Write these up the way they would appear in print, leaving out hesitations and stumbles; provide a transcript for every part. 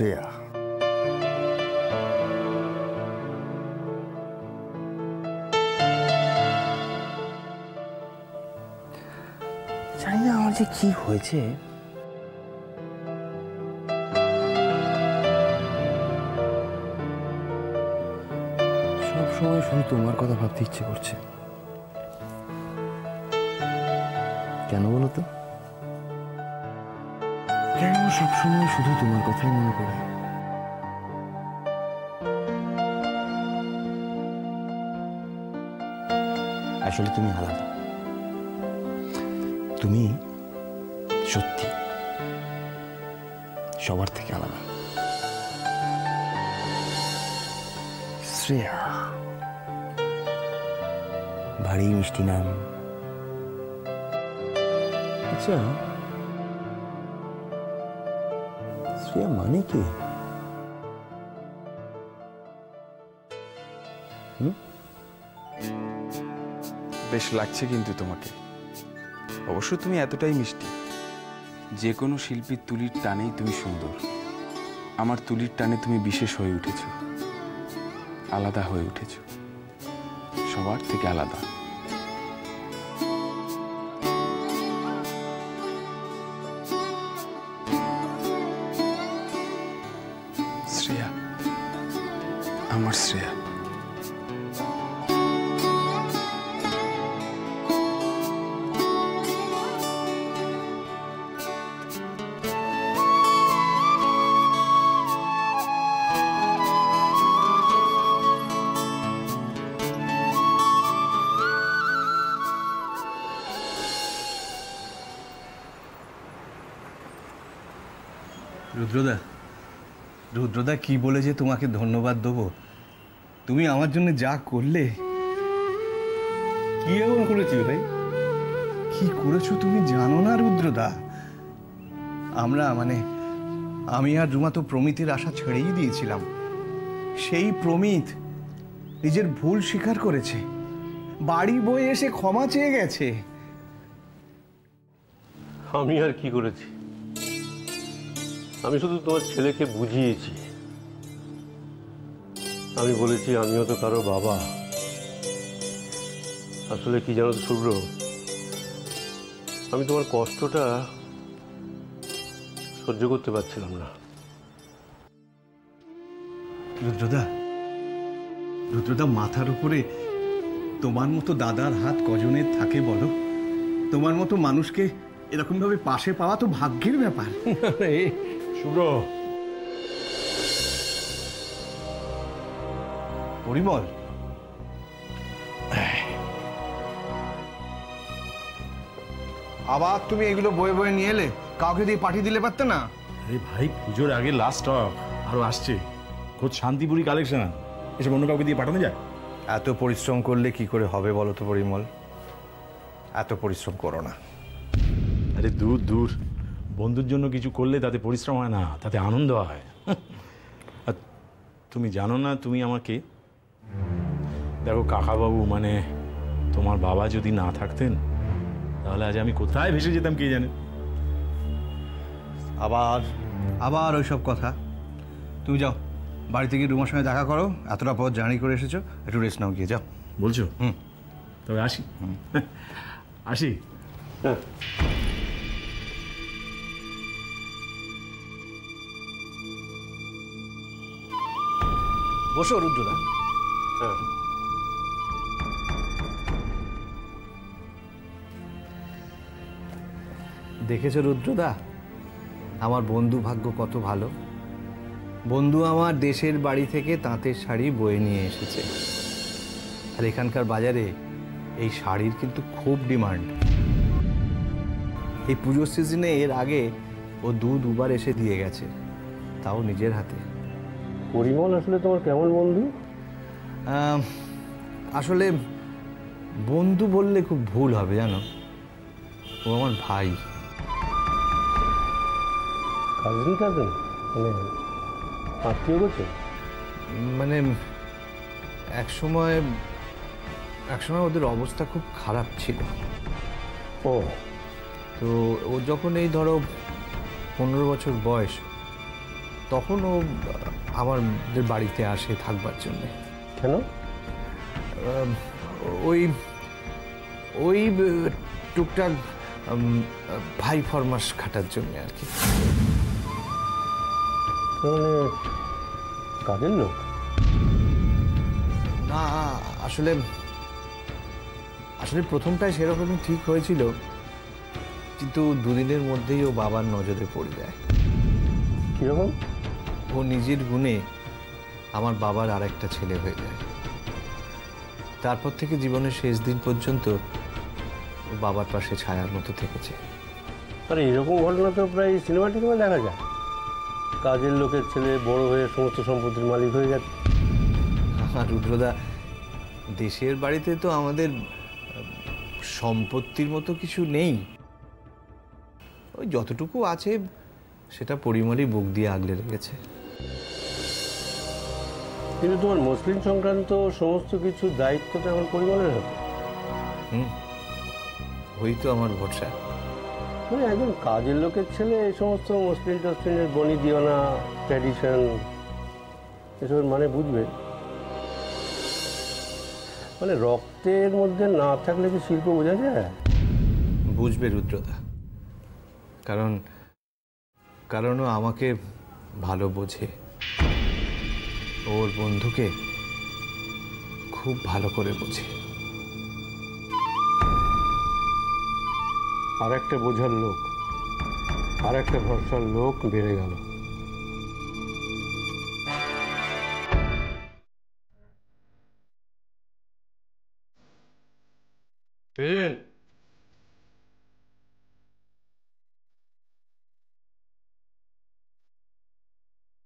শ্রেয়া। জানি না আমার যে কি হয়েছে, সব সময় শুধু তোমার কথা ভাবতে ইচ্ছে করছে। কেন বলো তো? কেন সবসময় শুধু তোমার কথাই মনে পড়ে? আসলে তুমি আলাদা। তুমি সত্যি সবার থেকে আলাদা। শ্রেয়া ভারী মিষ্টি নাম। আচ্ছা, শ্রেয়া মানে কি? বেশ লাগছে কিন্তু তোমাকে। অবশ্য তুমি এতটাই মিষ্টি, যে কোনো শিল্পীর তুলির টানেই তুমি সুন্দর। আমার তুলির টানে তুমি বিশেষ হয়ে উঠেছ, আলাদা হয়ে উঠেছ, সবার থেকে আলাদা। শ্রেয়া, আমার শ্রেয়া। রুদ্রদা, রুদ্রদা কি বলে যে তোমাকে ধন্যবাদ দেবো? তুমি আমার জন্য যা করলে। কি এমন করেছি ভাই? কি করেছো তুমি জানো না রুদ্রদা? আমি আর রুমা তো প্রমিতের আশা ছেড়েই দিয়েছিলাম। সেই প্রমিত নিজের ভুল স্বীকার করেছে, বাড়ি বয়ে এসে ক্ষমা চেয়ে গেছে। আমি আর কি করেছি? আমি শুধু তোমার ছেলেকে বুঝিয়েছি। আমি বলেছি আমিও তো কারো বাবা। আসলে কি জানো তো শুভ্র, আমি তোমার কষ্টটা সহ্য করতে পারছিলাম না। রুদ্রদা, রুদ্রদা, মাথার উপরে তোমার মতো দাদার হাত কজনের থাকে বলো? তোমার মতো মানুষকে এরকম ভাবে পাশে পাওয়া তো ভাগ্যের ব্যাপার। শুভ্র, পরিমল, আবার তুমি এগুলো বয়ে বয়ে নিয়ে এলে, কাউকে দিয়ে পাঠিয়ে দিলে পারতে না? আরে ভাই, পুজোর আগে লাস্ট স্টপ আরো আসছে। খোঁজ শান্তিপুরি কালেকশন, এসব অন্য কাউকে দিয়ে পাঠানো যায়? এত পরিশ্রম করলে কি করে হবে বলো তো পরিমল? এত পরিশ্রম করো না। আরে দূর দূর, বন্ধুর জন্য কিছু করলে তাতে পরিশ্রম হয় না, তাতে আনন্দ হয়। আর তুমি জানো না তুমি আমাকে, দেখো কাকাবাবু মানে তোমার বাবা যদি না থাকতেন তাহলে আজ আমি কোথায় ভেসে যেতাম কে জানে। আবার আবার ওইসব কথা। তুমি যাও, বাড়ি থেকে রুমার সঙ্গে দেখা করো। এতটা পথ জার্নি করে এসেছো, একটু রেস্ট নাও গিয়ে। যাও। বলছো? তবে আসি। আসি। হ্যাঁ। বসো রুদ্রদা। হ্যাঁ। দেখেছো রুদ্রদা, আমার বন্ধু ভাগ্য কত ভালো। বন্ধু আমার দেশের বাড়ি থেকে তাঁতের শাড়ি বয়ে নিয়ে এসেছে। আর এখানকার বাজারে এই শাড়ির কিন্তু খুব ডিমান্ড। এই পুজোর সিজনে এর আগে ও দুবার এসে দিয়ে গেছে, তাও নিজের হাতে। পরিমল আসলে তোমার কেমন বন্ধু? আসলে বন্ধু বললে খুব ভুল হবে জানো, ও আমার ভাই। কাজিন কাজিন মানে আত্মীয় বলছে? মানে একসময় ওদের অবস্থা খুব খারাপ ছিল। ও, তো ও যখন এই ধরো 15 বছর বয়স, তখন ও আমাদের বাড়িতে আসে থাকবার জন্যে। কেন? ওই ওই টুকটাক ভাই ফরমাস খাটার জন্য আর কি। মানে কাজের লোক? না, আসলে আসলে প্রথমটায় সেরকমই ঠিক হয়েছিল, কিন্তু দুদিনের মধ্যেই ও বাবার নজরে পড়ে যায়। কীরকম? ও নিজের গুণে আমার বাবার আর একটা ছেলে হয়ে যায়। তারপর থেকে জীবনের শেষ দিন পর্যন্ত ও বাবার পাশে ছায়ার মতো থেকেছে। আরে এরকম ঘটনা তো প্রায় সিনেমা টিনেমা দেখা যায়। কাজের লোকের ছেলে বড় হয়ে সমস্ত সম্পত্তির মালিক হয়ে গেছে। আর রুদ্রদা, দেশের বাড়িতে তো আমাদের সম্পত্তির মতো কিছু নেই। ওই যতটুকু আছে সেটা পরিমলই বুক দিয়ে আগলে রেখেছে। কিন্তু তোমার মুসলিম সংক্রান্ত সমস্ত কিছু দায়িত্বটা এখন পরিবারের হাতে। ওই তো আমার ভরসা। মানে একজন কাজের লোকের ছেলে এই সমস্ত মুসলিম টসলিমের বনি দিওয়ানা ট্র্যাডিশন এসবের মানে বুঝবে? মানে রক্তের মধ্যে না থাকলে কি শিল্প বোঝা যায়? বুঝবে রুদ্রদা, কারণ ও আমাকে ভালো বোঝে। ওর বন্ধুকে খুব ভালো করে বোঝে। আর একটা বোঝার লোক, আর একটা ভরসার লোক বেড়ে গেল।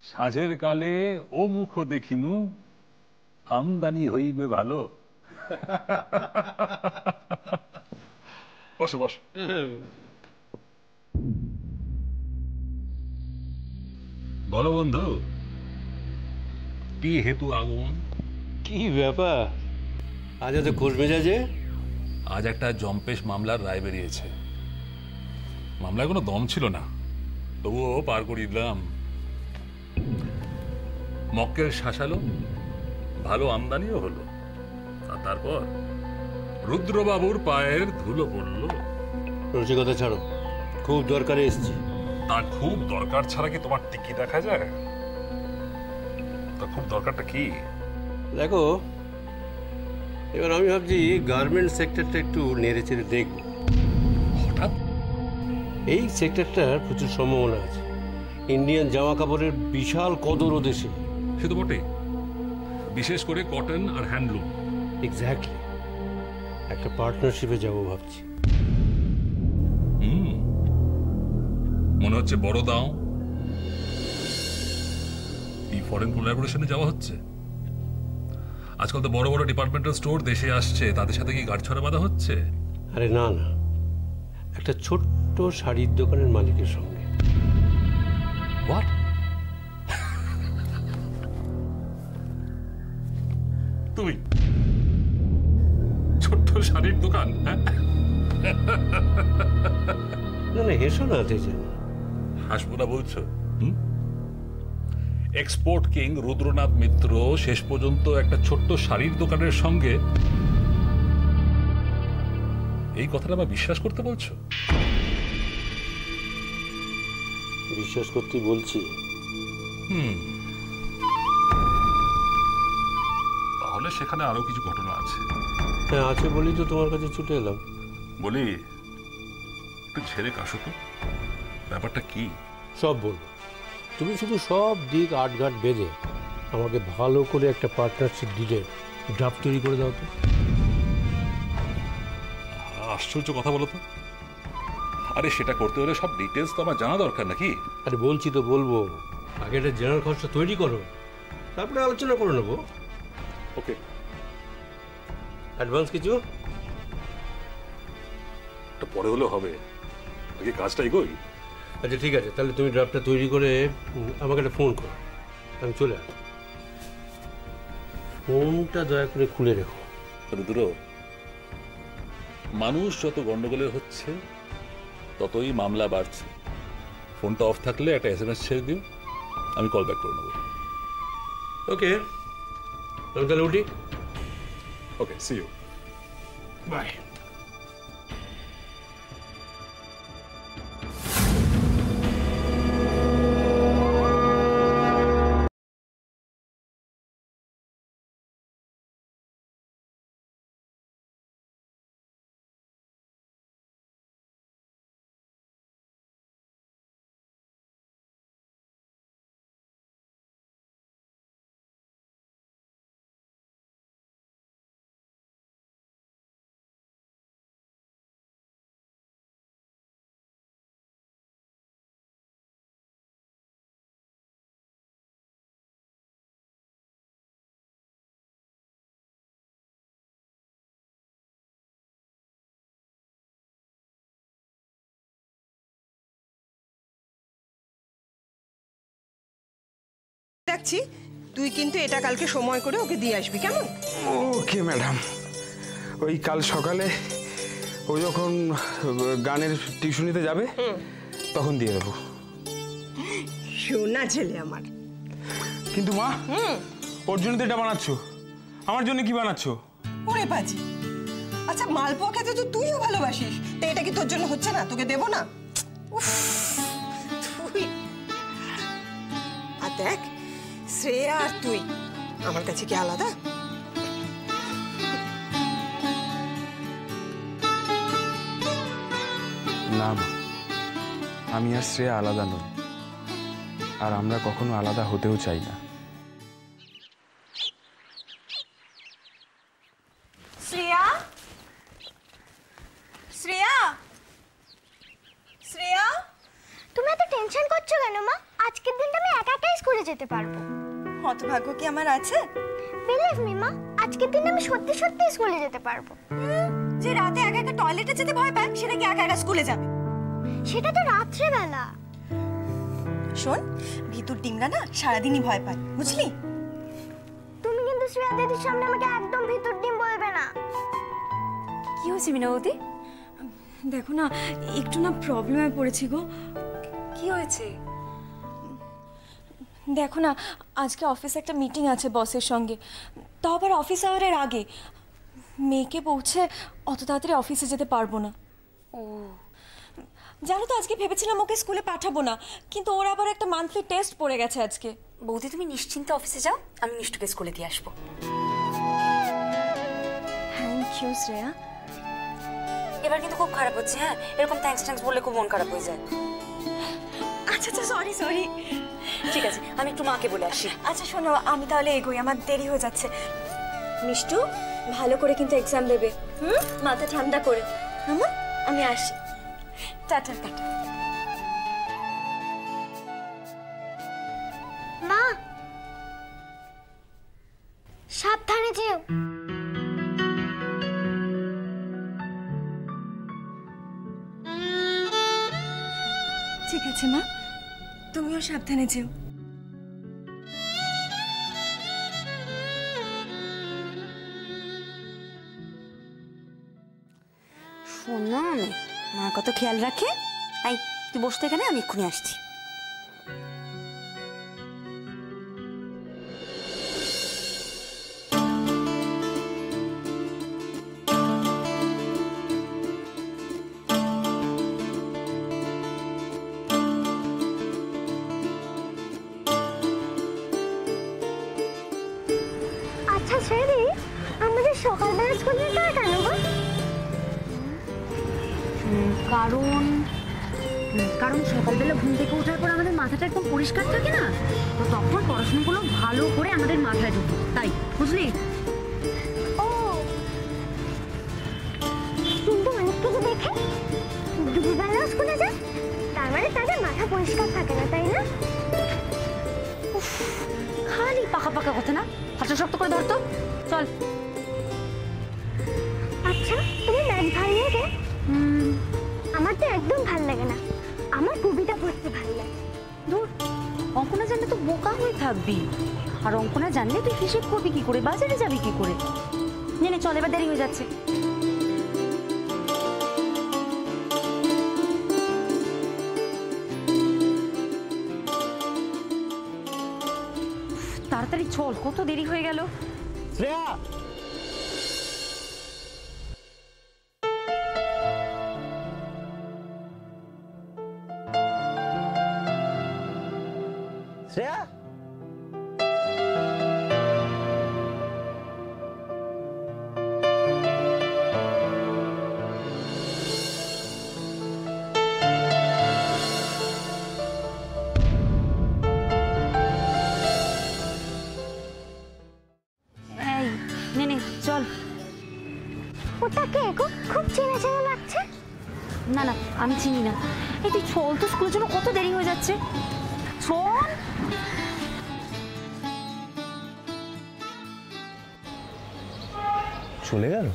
সাঁঝের কালে ও মুখ দেখিনু, আমদানি হইবে ভালো। বসো বসো। বলো বন্ধু, কি হেতু আগমন? কি ব্যাপার আজ এত খোঁজ মেজাজে? আজ একটা জম্পেশ মামলার রায় বেরিয়েছে। মামলায় কোনো দম ছিল না, তবুও পার করিয়ে দিলাম। মক্কেল শাসালো, ভালো আমদানিও হলো, আর তারপর রুদ্রবাবুর পায়ের ধুলো পড়ল। রসিকতা ছাড়ো, খুব দরকারে এসেছি। তার খুব দরকার ছাড়া কি তোমার টিকি দেখা যায়? তার খুব দরকারটা কি? দেখো, এবার আমি ভাবছি গার্মেন্ট সেক্টরটা একটু নেড়ে চেড়ে দেখব। হঠাৎ? এই সেক্টরটার প্রচুর সম্ভাবনা আছে। ইন্ডিয়ান জামা কাপড়ের বিশাল কদর ও দেশে। সে তো বটে, বিশেষ করে কটন আর হ্যান্ডলুম। এক্স্যাক্টলি, একটা পার্টনারশিপে যাব ভাবছি। মনে হচ্ছে বড় দাও। কি ফরেন কোলাবোরেশনে যাওয়া হচ্ছে? আজকাল তো বড় বড় ডিপার্টমেন্টাল স্টোর দেশে আসছে, তাদের সাথে কি গাঁটছড়া বাঁধা হচ্ছে? আরে না না, একটা ছোট্ট শাড়ির দোকানের মালিকের সঙ্গে। হোয়াট? তুমি ছোট্ট শাড়ির দোকান? হ্যাঁ, না না, হেসো না তেজেন। হাসবো না বলছো? এক্সপোর্ট কিং রুদ্রনাথ মিত্র শেষ পর্যন্ত একটা ছোট্ট শাড়ির দোকানের সঙ্গে, এই কথাটা আমার বিশ্বাস করতে বলছো? বিশ্বাস করতে বলছি। তাহলে সেখানে আরো কিছু ঘটনা আছে। হ্যাঁ আছে বলেই তো তোমার কাছে ছুটে এলাম। বলি, একটু ছেড়ে কাশো তো, ব্যাপারটা কি? সব বলবো, তুমি শুধু সব দিক আটঘাট বেঁধে আমাকে ভালো করে একটা পার্টনারশিপ ডিলের ড্রাফট তৈরি করে দাও তো। আশ্চর্য কথা বলো তো। আরে সেটা করতে হলে সব ডিটেলস তো আমার জানা দরকার নাকি? আরে বলছি তো বলবো, আগে একটা জেনারেল খরচা তৈরি করো, তারপরে আলোচনা করে নেবো। ওকে, অ্যাডভান্স কিছু? এটা পরে হলেও হবে, আগে কাজটা এগোই। আচ্ছা ঠিক আছে, তাহলে তুমি ড্রাফটটা তৈরি করে আমাকে একটা ফোন করো, আমি চলে আসবো। ফোনটা দয়া করে খুলে রেখো। রুদ্র, মানুষ যত গন্ডগোলের হচ্ছে ততই মামলা বাড়ছে। ফোনটা অফ থাকলে একটা SMS ছেড়ে দিও, আমি কল ব্যাক করে নেবো। ওকে, আমি তাহলে উঠি। ওকে, সি ইউ, বাই। দেখছি তুই কিন্তু এটা কালকে সময় করে ওকে দিয়ে আসবি, কেমন? ওকে ম্যাডাম, ওই কাল সকালে ও যখন গানের টিউশনিতে যাবে তখন দিয়ে দেবো। সোনা ছেলে আমার। কিন্তু মা, ওর জন্য তো এটা বানাচ্ছো, আমার জন্য কি বানাচ্ছো? ওরে বাজি, আচ্ছা মালপোয়া খেতে তো তুইও ভালোবাসিস, তো এটা কি তোর জন্য হচ্ছে না? তোকে দেবো না? উফ, তুই আর দেখ, শ্রেয়া আর তুই আমার কাছে কি আলাদা? না মা, আমি আর শ্রেয়া আলাদা নই, আর আমরা কখনো আলাদা হতেও চাই না। শ্রেয়া, শ্রেয়া, শ্রেয়া, তুমি এত টেনশন করছো কেন মা? আজকের দিনটা আমি একা একাই স্কুলে যেতে পারবো। হতভাগ্য কি আমার আছে? বিলিভ মি মা, আজকের দিন আমি সত্যি সত্যি স্কুলে যেতে পারবো। যে রাতে একা একা টয়লেটে যেতে ভয় পায়, সেটা কি একা একা স্কুলে যাবে? সেটা তো রাত্রেবেলা। শোন, ভিতর ডিমরা না সারাদিনই ভয় পায়, বুঝলি? তুমি কিন্তু শ্রেয়া দিদির সামনে আমাকে একদম ভিতর ডিম বলবে না। কি হয়েছে মিনাবতী? দেখো না, একটু না প্রবলেমে পড়েছি গো। কি হয়েছে? দেখো না, আজকে অফিসে একটা মিটিং আছে বসের সঙ্গে, তাও আবার অফিস আওয়ারের আগে। মেয়েকে পৌঁছে অত তাড়াতাড়ি অফিসে যেতে পারবো না। ও জানো তো, আজকে ভেবেছিলাম ওকে স্কুলে পাঠাবো না, কিন্তু ওর আবার একটা মান্থলি টেস্ট পড়ে গেছে আজকে। বৌদি, তুমি নিশ্চিন্তে অফিসে যাও, আমি মিষ্টুকে স্কুলে দিয়ে আসবো। Thank you Shreya. এবার কিন্তু খুব খারাপ হচ্ছে, হ্যাঁ? এরকম থ্যাঙ্কস বললে খুব মন খারাপ হয়ে যায়। আচ্ছা আচ্ছা, সরি সরি। ঠিক আছে, আমি একটু মাকে বলে আসি। আচ্ছা শোনো, আমি তাহলে এগোই, আমার দেরি হয়ে যাচ্ছে। মিষ্টু, ভালো করে কিন্তু এক্সাম দেবে, মাথা ঠান্ডা করে। আমি আসি, টাটা টাটা। মা, সাবধানে যেও। ঠিক আছে মা, তুমিও সাবধানে যেও। শোনো, মার কত খেয়াল রাখে। এই তুই বসতে এখানে, আমি এক্ষুনি আসছি। আচ্ছা শ্রেয়া, আমাদের সকালবেলা স্কুল যেতে হয় কেন গো? কারণ সকালবেলা ঘুম থেকে ওঠার পর আমাদের মাথাটা একদম পরিষ্কার থাকে না, তো তখন পড়াশোনাগুলো ভালো করে আমাদের মাথায় ঢুকে, তাই বুঝলি? ও, কিন্তু অনেক কিছু দেখে দুপুরবেলা স্কুলে যায়, তার মানে তাদের মাথা পরিষ্কার থাকে না, তাই না? খালি পাকা পাকা কথা না, হাতটা শক্ত করে ধরতো। চল। আচ্ছা, তুমি ম্যাথ ভালো লাগে? আমার তো একদম ভাল লাগে না, আমার কবিতা পড়তে ভালো লাগে। দূর, অঙ্ক না জানলে তো বোকা হয়ে থাকবি, আর অঙ্ক না জানলে তুই হিসেব করবি কি করে, বাজারে যাবি কি করে? নে চল, এবার দেরি হয়ে যাচ্ছে। চল, কত দেরি হয়ে গেল। শ্রেয়া, শ্রেয়া, এই নে নে চল। ওটা কে গো? খুব চেনা চেনা লাগছে। না না, আমি চিনি না। এই তুই চল তো, স্কুলের জন্য কত দেরি হয়ে যাচ্ছে। চল। চলে গেল?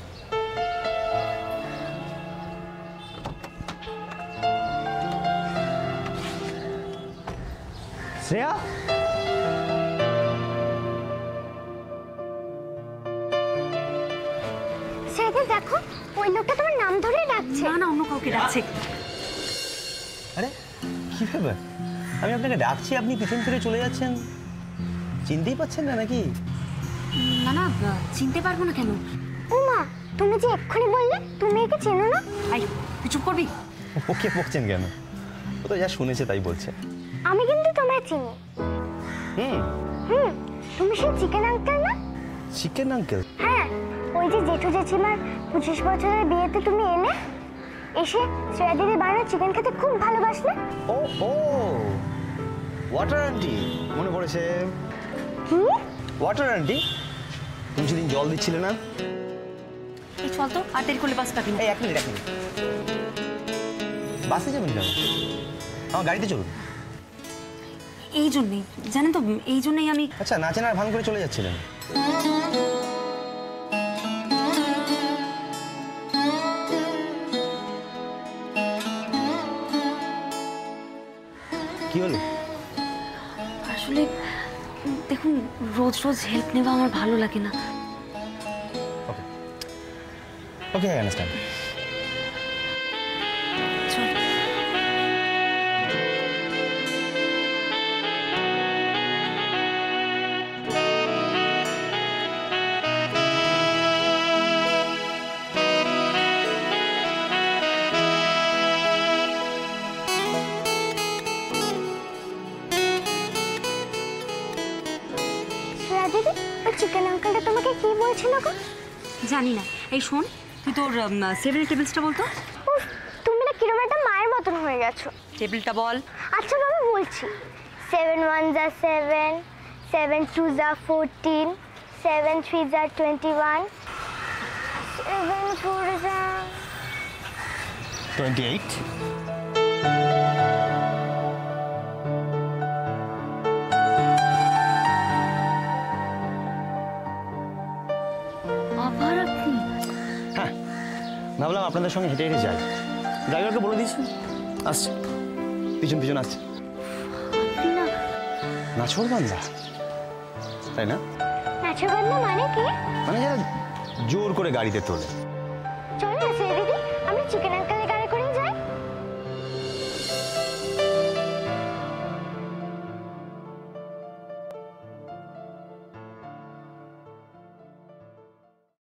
শ্রেয়া, সেদিন দেখো ওই লোকটা তোমার নাম ধরে ডাকছে। না না, অন্য কাউকে ডাকছে। আরে কি ব্যাপার, আমি আপনাকে ডাকছি, আপনি পিছন ফিরে চলে যাচ্ছেন, চিনতেই পাচ্ছেন না নাকি? না না, চিনতে পারবো না কেন? ওমা, তুমি যে এক্ষুনি বললে তুমি একে চেনো না। আই, তুই চুপ করবি? ওকে বকছেন কেন? ও তো যা শুনেছে তাই বলছে। আমি কিন্তু তোমায় চিনি। তুমি সেই চিকেন আঙ্কেল না? Chicken uncle? হ্যাঁ, ওই যে জেঠু জেঠিমার 25 বছরের বিয়েতে তুমি এলে, এসে শ্রেয়া দিদি বানানো চিকেন খেতে খুব ভালোবাসলে। ও ও, ওয়াটার আন্টি, মনে পড়েছে। কি? ওয়াটার আন্টি, তুমি সেদিন জল দিচ্ছিলে না? এই চল তো, আর দেরি করলে বাস পাবি না। এই এক মিনিট। বাসে যাবেন কেন? আমার গাড়িতে চলুন। এই জন্যেই জানেন তো, এই জন্যই আমি। আচ্ছা, নাচেন আর ভান করে চলে যাচ্ছিলেন। কি হলো? আসলে দেখুন, রোজ রোজ হেল্প নেওয়া আমার ভালো লাগে না। ওকে, আই আন্ডারস্ট্যান্ড। চিকেন আঙ্কেলটা তোমাকে কি বলছিল গো? জানি না। এই শোন, তুই তোর 7 টেবিলসটা বলতো। তুমি না কিরকম একটা মায়ের মতন হয়ে গেছো। টেবিলটা বল। আচ্ছা বাবা, বলছি। 7 1 যা 7, 7 2 যা 14, 7 3 যা 21, 7 4 যা 28। আবার আপনি? হ্যাঁ, ভাবলাম আপনাদের সঙ্গে হেঁটে হেঁটে যাই। ড্রাইভারকে বলে দিয়েছি, আসছে, পিছন পিছন আসছে। নাছোড়বান্দা, তাই না? নাছোড়বান্দা মানে কি? মানে যারা জোর করে গাড়িতে তোলে। চলো না দিদি, আমরা চিকেন আঙ্কেল